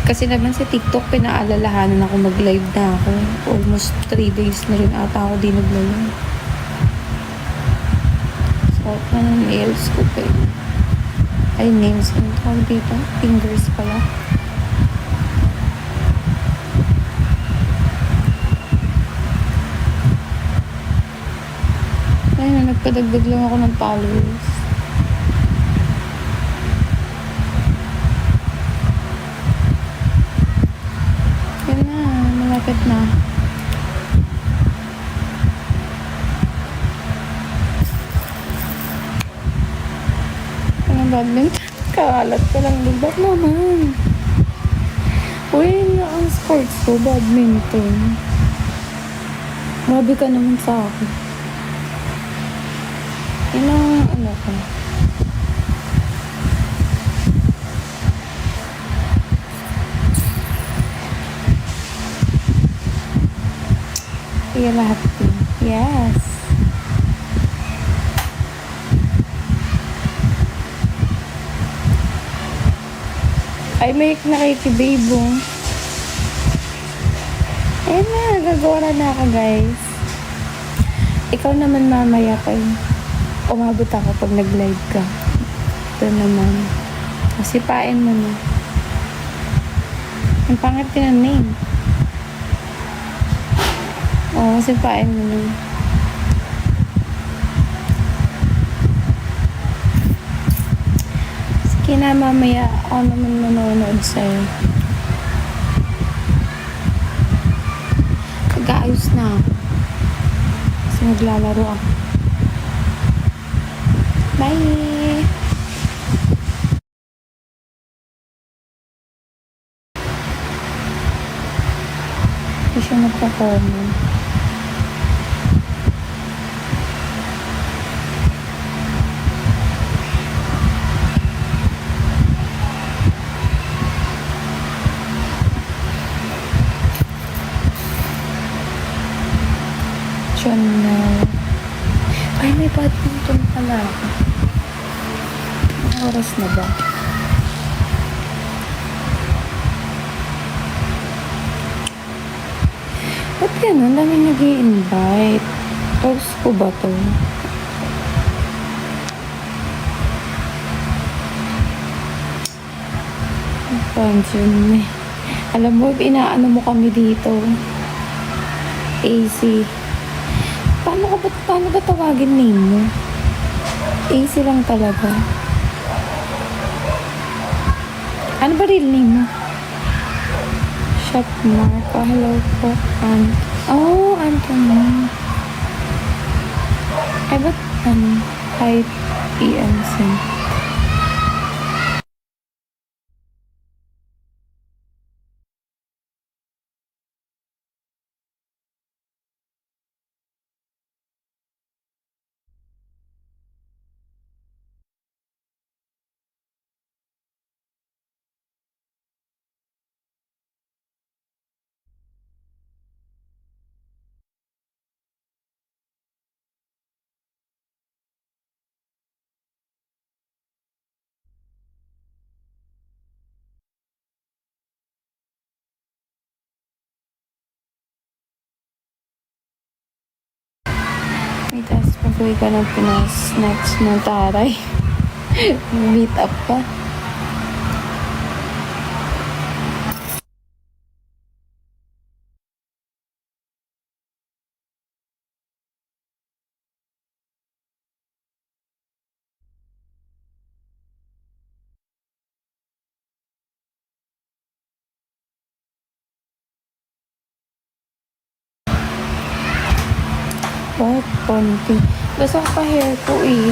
Kasi naman sa TikTok, pinaalalahanan ako mag-live na ako. Almost 3 days na rin ata ako di nag-live. Suot na ng nails ko pa yun. Ay, nails. Ano tawag dito? Fingers pala. Ayun, nagpadagdag lang ako ng followers. Yan na, malapit na. Anong badminton? Kalat ko lang din. Ba't naman? Uy, na ang sports ko, badminton. Grabe ka naman sa akin. Ilang ano ko? Kaya lahat din. Yes. Ay, may nakikibabong. Ayun na, gagawa na ako, guys. Ikaw naman mamaya pa umabot ako pag nag-live ka. Ito naman. Sipain mo na. Ang pangit din ang name. Oo, sipain mo na. Sige na, mamaya ako naman manonood sa'yo. Pag-aayos na ako. Kasi maglalaro ako. Bye! Hindi siya nagpa-comment. Channel. Ay, may badminton pala ako. Anong oras na ba? Ba't ganun? Dami nag-i-invite. Oras ko ba to? Pansin eh. Alam mo, inaano mo kami dito. AC. Paano ba tawagin name mo? AC lang talaga. Ano ba real name mo? Shop Marco. Hello po. Anthony. Ay, ba't Hi, PMC. May taas pag-uwi ka ng Pinas next month, taray. Meet up pa. What? Konti. Gusto ko pa hair ko eh.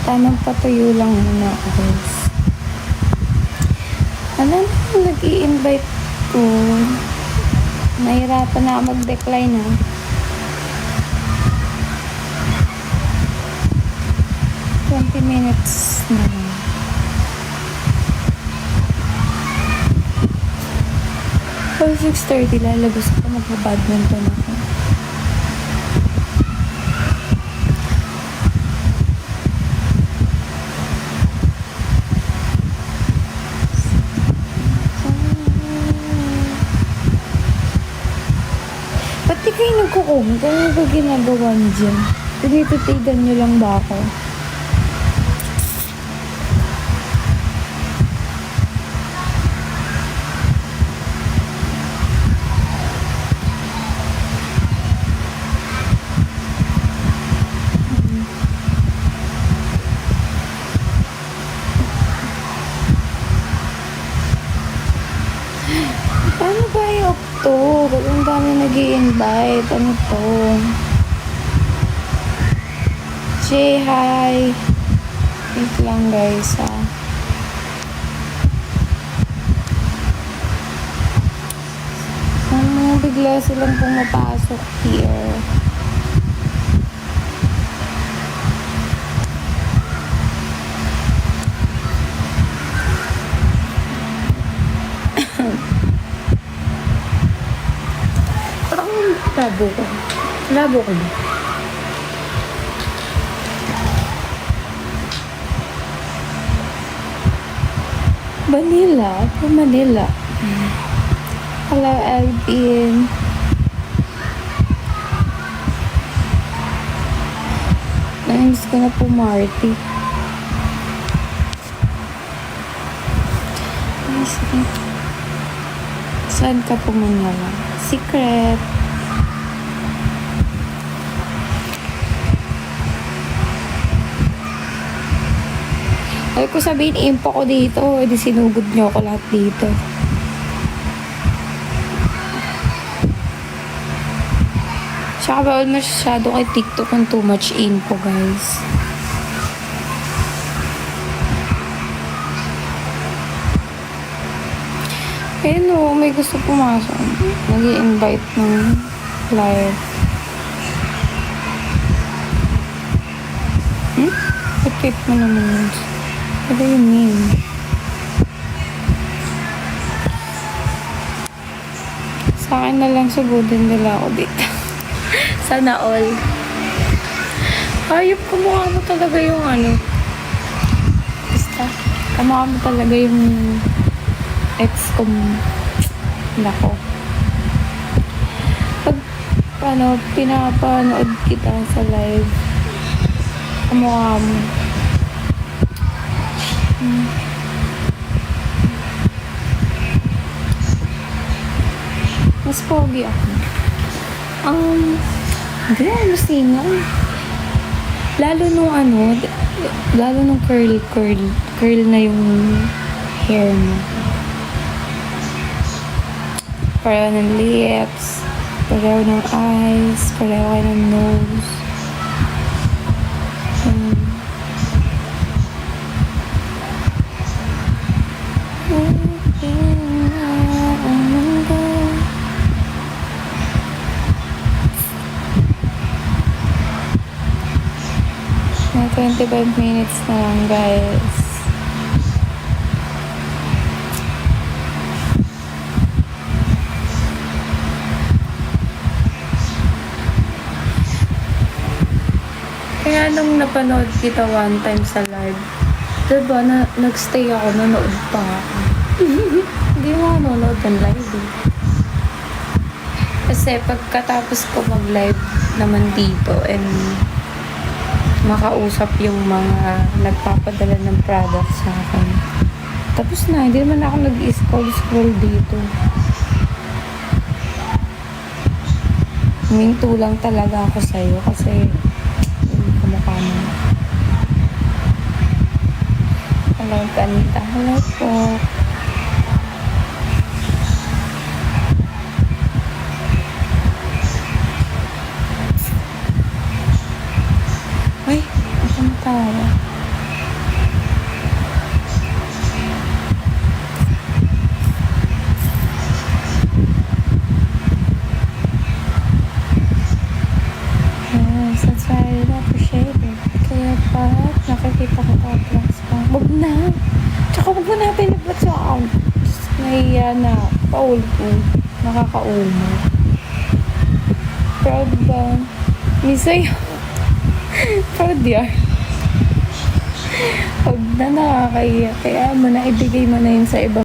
Tamang patuyo lang muna ako, guys. Alam mo, nag-i-invite ko. Nahirapan na ako mag-decline, ha. Minutes na lang. Pag 6:30, lalabas ako, mag-badminton ako. kayo nagko-comment. Ano ba ginagawa niyo dyan? Tinititigan niyo lang ba ako? Paano ba yung to? Ang dami nag-i-invite. Ano to? Say hi. Wait lang guys ha. Bigla silang pumapasok here. Labo ko. Labo ko ba? Vanilla? From Manila. Hello, Alvin. Namiss ko na po, Marty. Ay, sige. Saan ka po, Manila? Secret. Ay ko sabihin, impo ko dito. Edi sinugod niyo ako lahat dito. Tsaka bawal masyado kay TikTok kung too much info, guys. Eh no, may gusto pumasok. Nag-i-invite ng live. Pipip mo naman yun. What do you mean? Sa akin na lang sugodin nila ako dito. Sana all. Ayop, kumukha mo talaga yung ano. Basta, kumukha mo talaga yung ex ko. Nako. Pag, pinapanood kita sa live, kumukha mo. Mas pogi ako. Hindi, sino? Lalo nung curl na yung hair mo. Pareho ng lips, pareho ng eyes, pareho kayo ng nose. Na 25 minutes na lang, guys. Kaya nung napanood kita one time sa live, diba, nagstay ako, nanood pa ako. Hindi mo nanonood ng live eh. Kasi pagkatapos ko mag-live naman dito and makausap yung mga nagpapadala ng product sa akin. Tapos na, hindi naman ako nag-scroll dito. Huminto lang talaga ako sa'yo kasi kumukha mo. Hello, Kanita. Hello po. Ay, ako matawa. Yes, that's why I really appreciate it. Kaya pa, nakikita ko tapos pa. Huwag na. Tsaka huwag mo na piniplat sa account. Nahiya na. Paul ko. Nakakaumo. Proud ba? Misay. Proud yan. Huwag na, nakakahiya. Kaya mo na ibigay mo na yun sa iba.